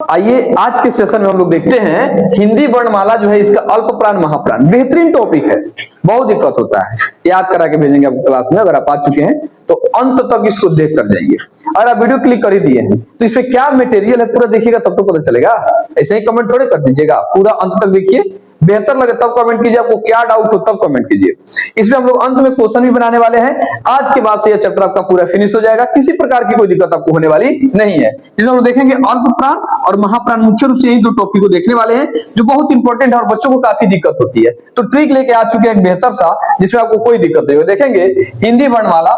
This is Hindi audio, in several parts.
आइए आज के सेशन में हम लोग देखते हैं हिंदी वर्णमाला जो है इसका अल्प प्राण महाप्राण। बेहतरीन टॉपिक है, बहुत दिक्कत होता है, याद करा के भेजेंगे आपको क्लास में। अगर आप आ चुके हैं तो अंत तक इसको देख कर जाइए। अगर आप वीडियो क्लिक कर ही दिए हैं तो इसमें क्या मटेरियल है पूरा देखिएगा, तब तो पता चलेगा। ऐसे ही कमेंट थोड़े कर दीजिएगा, पूरा अंत तक देखिए। बेहतर लगे तब कमेंट कीजिए, आपको क्या डाउट हो तब कमेंट कीजिए। इसमें हम लोग अंत में क्वेश्चन भी बनाने वाले हैं। आज के बाद से यह चैप्टर आपका पूरा फिनिश हो जाएगा, किसी प्रकार की कोई दिक्कत आपको होने वाली नहीं है। इसमें हम लोग देखेंगे अल्प प्राण और महाप्राण, मुख्य रूप से यही दो टॉपिक को देखने वाले हैं जो बहुत इंपॉर्टेंट है और बच्चों को काफी दिक्कत होती है। तो ट्रिक लेके आ चुके हैं एक बेहतर सा, जिसमें आपको कोई दिक्कत नहीं हो। देखेंगे हिंदी वर्णमाला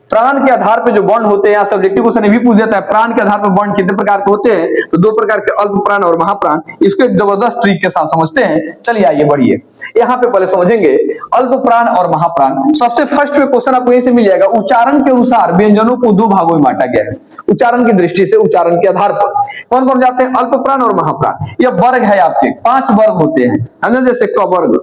प्राण के आधार पे जो वर्ण होते हैं, सब्जेक्टिव क्वेश्चन भी पूछ देता है प्राण के आधार पर वर्ण कितने प्रकार के होते हैं, तो दो प्रकार के, अल्प प्राण और महाप्राण। इसको एक जबरदस्त ट्रिक के साथ समझते हैं। चलिए आइए बढ़िए, यहाँ पे पहले समझेंगे अल्प प्राण और महाप्राण। सबसे फर्स्ट में क्वेश्चन आपको यही से मिल जाएगा, उच्चारण के अनुसार व्यंजनों को दो भागों में बांटा गया है। उच्चारण की दृष्टि से, उच्चारण के आधार पर कौन कौन जाते हैं, अल्प प्राण और महाप्राण। यह वर्ग है आपके, 5 वर्ग होते हैं, है ना। जैसे कवर्ग,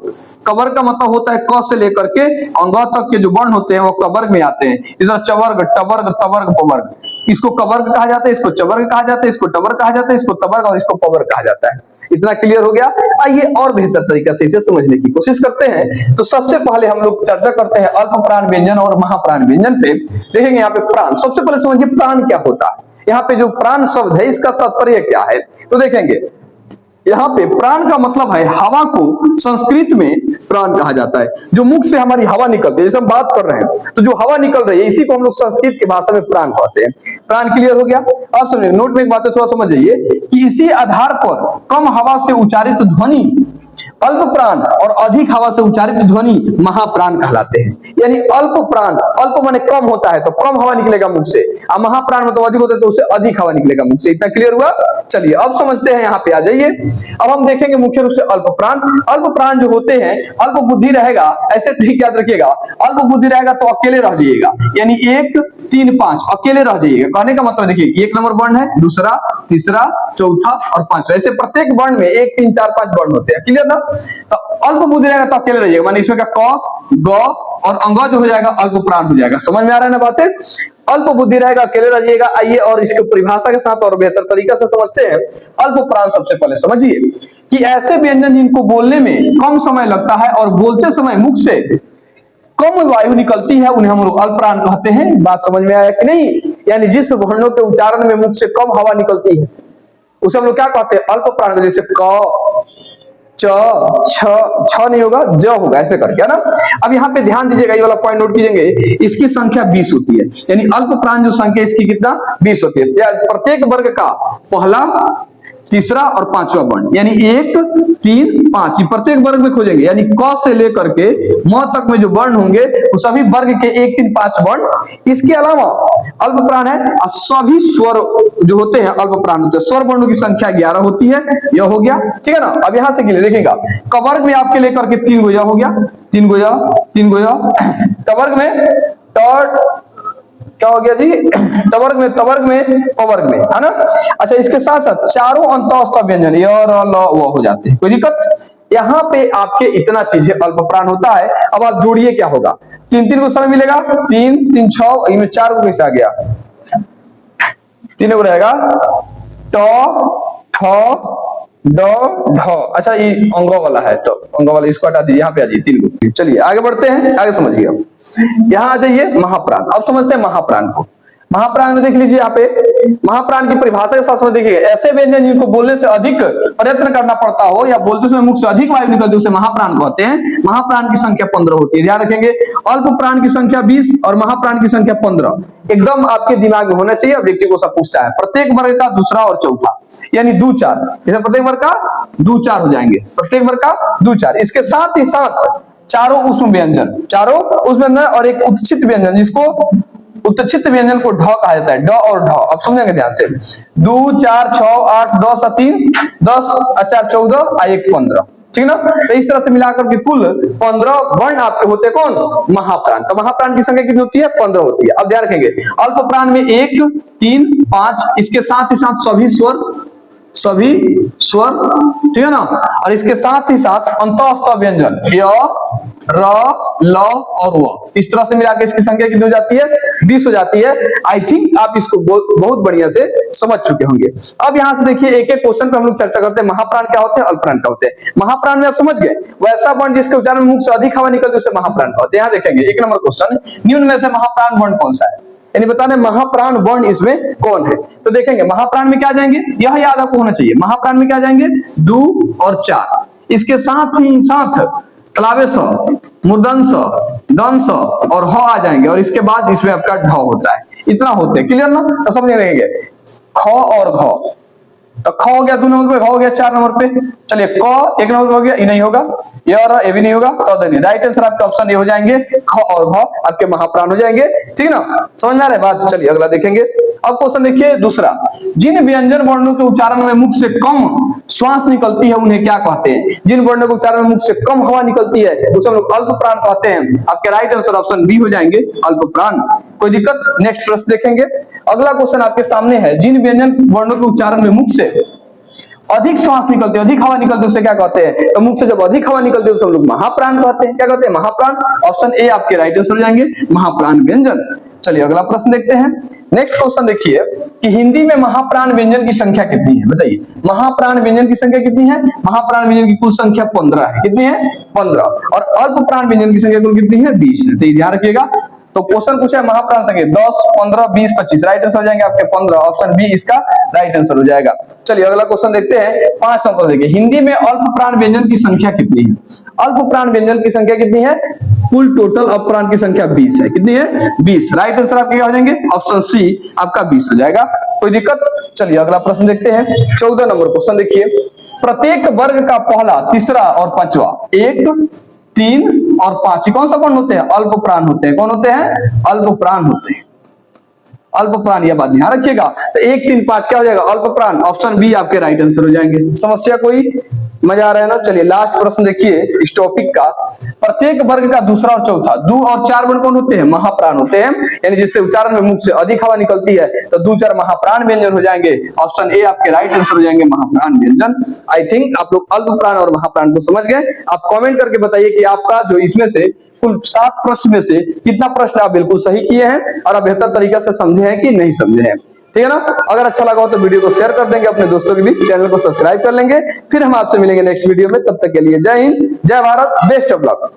कवर्ग का मतलब होता है क से लेकर के अंग तक के जो वर्ण होते हैं वो कवर्ग में आते हैं। इस तरह चवर्ग, टवर्ग, तवर्ग, पवर्ग। इसको कवर्ग कहा जाता है, इसको चवर्ग कहा जाता है, इसको टवर्ग कहा जाता है, इसको तवर्ग और इसको पवर्ग कहा जाता है। इतना क्लियर हो गया। आइए और बेहतर तरीके से इसे समझने की कोशिश करते हैं। तो सबसे पहले हम लोग चर्चा करते हैं अल्प प्राण व्यंजन और महाप्राण व्यंजन पे। देखेंगे यहाँ पे प्राण, सबसे पहले समझिए प्राण क्या होता है। यहाँ पे जो प्राण शब्द है इसका तात्पर्य क्या है, तो देखेंगे यहाँ पे प्राण का मतलब है हवा को संस्कृत में प्राण कहा जाता है। जो मुख से हमारी हवा निकलती है, जैसे हम बात कर रहे हैं तो जो हवा निकल रही है इसी को हम लोग संस्कृत की भाषा में प्राण कहते हैं। प्राण क्लियर हो गया। अब समझिए, नोट में एक बात है, थोड़ा समझ जाइए कि इसी आधार पर कम हवा से उच्चारित ध्वनि अल्प प्राण और अधिक हवा से उच्चारित ध्वनि महाप्राण कहलाते हैं। यानी अल्प प्राण, अल्प माने कम होता है तो कम हवा निकलेगा मुख से, और महाप्राण मतलब अधिक होता है तो उससे अधिक हवा निकलेगा मुख से। इतना क्लियर हुआ। चलिए अब समझते हैं, यहाँ पे आ जाइए। अब हम देखेंगे मुख्य रूप से अल्प प्राण। अल्प प्राण जो होते हैं, अल्प बुद्धि रहेगा, ऐसे ठीक याद रखिएगा, अल्प बुद्धि रहेगा तो अकेले रह जाइएगा, यानी 1, 3, 5 अकेले रह जाइएगा। कहने का मतलब देखिए, 1 नंबर वर्ण है, दूसरा, तीसरा, चौथा और 5वां, ऐसे प्रत्येक वर्ण में 1, 3, 4, 5 वर्ण होते हैं। क्लियर ना। तो अल्प बुद्धि रहेगा तो अकेले रहिएगा, माने इसमें का क, ग और अंग जो हो जाएगा अल्प प्राण हो जाएगा। समझ में आ रहा है ना बातें। अल्प बुद्धि रहेगा, अकेले रहिएगा। आइए और इसके परिभाषा के साथ और बेहतर तरीके से समझते हैं। अल्प प्राण सबसे पहले समझिए कि ऐसे व्यंजन जिनको बोलने में कम समय लगता है और बोलते समय मुख से कम वायु निकलती है, उन्हें हम लोग अल्प प्राण कहते हैं। बात समझ में आया कि नहीं। यानी जिस वर्णों के उच्चारण में मुख से कम हवा निकलती है उसे हम लोग क्या कहते हैं, अल्प प्राण। जैसे क, च, छ नहीं होगा, ज होगा, ऐसे करके, है ना। अब यहाँ पे ध्यान दीजिएगा, ये वाला पॉइंट नोट कीजिएंगे, इसकी संख्या 20 होती है। यानी अल्प प्राण जो संख्या इसकी कितना, 20 होती है। प्रत्येक वर्ग का पहला, तीसरा और 5वां वर्ण, यानी 1, 3, 5 प्रत्येक वर्ग में खोजेंगे। यानी क से लेकर के म तक में जो वर्ण होंगे वो सभी वर्ग के 1, 3, 5 वर्ण। इसके अलावा अल्प प्राण है और सभी स्वर जो होते हैं अल्प प्राण होते हैं। स्वर वर्णों की संख्या 11 होती है। यह हो गया, ठीक है ना। अब यहां से देखिएगा, कवर्ग में आपके लेकर के 3 गोया हो गया, 3 गोया, 3 गोया। टवर्ग में क्या हो गया जी, टवर्ग में, तवर्ग में, पवर्ग में, है ना। अच्छा, इसके साथ साथ चारों अंतःस्थ व्यंजन य, र, ल, व हो जाते हैं। कोई दिक्कत। यहाँ पे आपके इतना चीजें अल्प प्राण होता है। अब आप जोड़िए क्या होगा, 3 को समय मिलेगा, 3, 3, 6, इनमें 4 को कैसे आ गया, 3 को रहेगा ट, ठ, ड, ढ। अच्छा, ये अंग वाला है तो अंग वाला इसको हटा दीजिए, यहाँ पे आ जाइए 3 को। चलिए आगे बढ़ते हैं, आगे समझिए। अब यहाँ आ जाइए महाप्राण। अब समझते हैं महाप्राण को। महाप्राण में देख लीजिए, यहाँ पे महाप्राण की परिभाषा के साथ समझ देखिए, ऐसे व्यंजन जिनको बोलने से अधिक प्रयत्न करना पड़ता हो या बोलते समय मुख से अधिक वायु निकलती है उसे महाप्राण कहते हैं। महाप्राण की संख्या 15 होती है, ध्यान रखेंगे। अल्प प्राण की संख्या 20 और महाप्राण की संख्या 15 एकदम आपके दिमाग में होना चाहिए। ऑब्जेक्टिव को सब पूछता है, प्रत्येक वर्ग का दूसरा और चौथा, यानी 2, 4, जैसे प्रत्येक वर्ग का 2, 4 हो जाएंगे, प्रत्येक वर्ग का 2, 4। इसके साथ ही साथ चारों उष्म व्यंजन, चारों उष्म व्यंजन और एक उत्क्षिप्त व्यंजन, जिसको उत्क्षिप्त व्यंजन को ढ कहा जाता है, ड और ढ। अब समझेंगे ध्यान से, 2, 4, 6, 8, 10 और 3, 10, 4, 14 और 1, 15, ठीक ना। तो इस तरह से मिलाकर के कुल 15 वर्ण आपके होते हैं। कौन, महाप्राण। तो महाप्राण की संख्या कितनी होती है, 15 होती है। अब ध्यान रखेंगे, अल्प प्राण में 1, 3, 5, इसके साथ ही साथ सभी स्वर सभी स्वर, ठीक है ना। और इसके साथ ही साथ अंतःस्थ व्यंजन य, र, ल और व, इस तरह से मिला के इसकी संख्या कितनी हो जाती है? 20 हो जाती है। आई थिंक आप इसको बहुत बढ़िया से समझ चुके होंगे। अब यहां से देखिए एक एक क्वेश्चन पर हम लोग चर्चा करते हैं। महाप्राण क्या होते हैं, अल्पप्राण क्या होते हैं। महाप्राण में आप समझ गए, वैसा वर्ण जिसके उच्चारण में मुख से अधिक हवा निकलती है उसे महाप्राण कहते हैं। यहां देखेंगे 1 नंबर क्वेश्चन, निम्न में से महाप्राण वर्ण कौन सा है, यानी बता दें महाप्राण वर्ण इसमें कौन है। तो देखेंगे महाप्राण में क्या जाएंगे, यह याद आपको होना चाहिए। महाप्राण में क्या जाएंगे, 2 और 4। इसके साथ ही साथ तलावे स, मूर्धन स, दन स और ह आ जाएंगे, और इसके बाद इसमें आपका ढ होता है। इतना होते हैं, क्लियर ना। तो समझ रहेंगे ख और घ, तो ख हो गया 2 नंबर पे, घ हो गया 4 नंबर पे। चलिए क 1 नंबर पे हो गया, ये नहीं होगा, ये भी नहीं होगा, तो नहीं। राइट आंसर आपके ऑप्शन ए हो जाएंगे, ख और घ आपके महाप्राण हो जाएंगे, ठीक ना। समझ में आ रहा है बात। चलिए अगला देखेंगे। अब क्वेश्चन देखिए दूसरा, जिन व्यंजन वर्णों के उच्चारण में मुख से कम श्वास निकलती है उन्हें क्या कहते हैं। जिन वर्णों के उच्चारण में मुख से कम हवा निकलती है उसे हम लोग अल्पप्राण कहते हैं। आपके राइट आंसर ऑप्शन बी हो जाएंगे, अल्पप्राण। कोई दिक्कत। नेक्स्ट प्रश्न देखेंगे। अगला क्वेश्चन आपके सामने है, जिन व्यंजन वर्णों के उच्चारण में मुख से अधिक श्वास निकलते हैं, अधिक हवा निकलती है उसे क्या कहते हैं। तो मुख से जब अधिक हवा निकलती है उसे हम लोग महाप्राण कहते हैं। क्या कहते हैं, महाप्राण। ऑप्शन ए आपके राइट आंसर हो जाएंगे, महाप्राण व्यंजन। चलिए अगला प्रश्न देखते हैं। नेक्स्ट क्वेश्चन देखिए कि हिंदी में महाप्राण व्यंजन की संख्या कितनी है, बताइए। महाप्राण व्यंजन की संख्या कितनी है। महाप्राण व्यंजन की कुल संख्या 15 है। कितनी है, 15। और अल्पप्राण व्यंजन की संख्या कुल कितनी है, 20 है। तो ध्यान रखिएगा। तो क्वेश्चन पूछा है महाप्राण संख्या 10, 15, 20, 25। राइट आंसर हो जाएंगे आपके 15। ऑप्शन बी इसका राइट आंसर हो जाएगा। चलिए अगला क्वेश्चन देखते हैं। 5 नंबर देखिए, हिंदी में अल्पप्राण व्यंजन की संख्या कितनी है। अल्पप्राण व्यंजन की संख्या कितनी है, कुल टोटल अपप्राण की संख्या 20 है। कितनी है, 20। राइट आंसर आपके क्या हो जाएंगे, ऑप्शन सी आपका 20 हो जाएगा। कोई दिक्कत। चलिए अगला प्रश्न देखते हैं। 14 नंबर क्वेश्चन देखिए, प्रत्येक वर्ग का पहला, तीसरा और पांचवा, 1, 3 और 5 कौन सा वर्ण होते हैं, अल्पप्राण होते हैं। कौन होते हैं, अल्पप्राण होते हैं। अल्पप्राण, यह बात ध्यान रखिएगा। तो 1, 3, 5 क्या हो जाएगा, अल्पप्राण। ऑप्शन बी आपके राइट आंसर हो जाएंगे। समस्या कोई, मजा आ रहा है ना। चलिए लास्ट प्रश्न देखिए इस टॉपिक का, प्रत्येक वर्ग का दूसरा और चौथा, 2 और 4 वर्ण कौन होते हैं, महाप्राण होते हैं। यानी जिससे उच्चारण में मुख से अधिक हवा निकलती है तो 2, 4 महाप्राण व्यंजन हो जाएंगे। ऑप्शन ए आपके राइट आंसर हो जाएंगे, महाप्राण व्यंजन। आई थिंक आप लोग अल्पप्राण और महाप्राण को समझ गए। आप कमेंट करके बताइए कि आपका जो इसमें से कुल 7 प्रश्न में से कितना प्रश्न आप बिल्कुल सही किए हैं और आप बेहतर तरीके से समझे हैं कि नहीं समझे हैं, ठीक है ना। अगर अच्छा लगा हो तो वीडियो को शेयर कर देंगे अपने दोस्तों के बीच, चैनल को सब्सक्राइब कर लेंगे। फिर हम आपसे मिलेंगे नेक्स्ट वीडियो में। तब तक के लिए जय हिंद, जय भारत, बेस्ट ऑफ लक।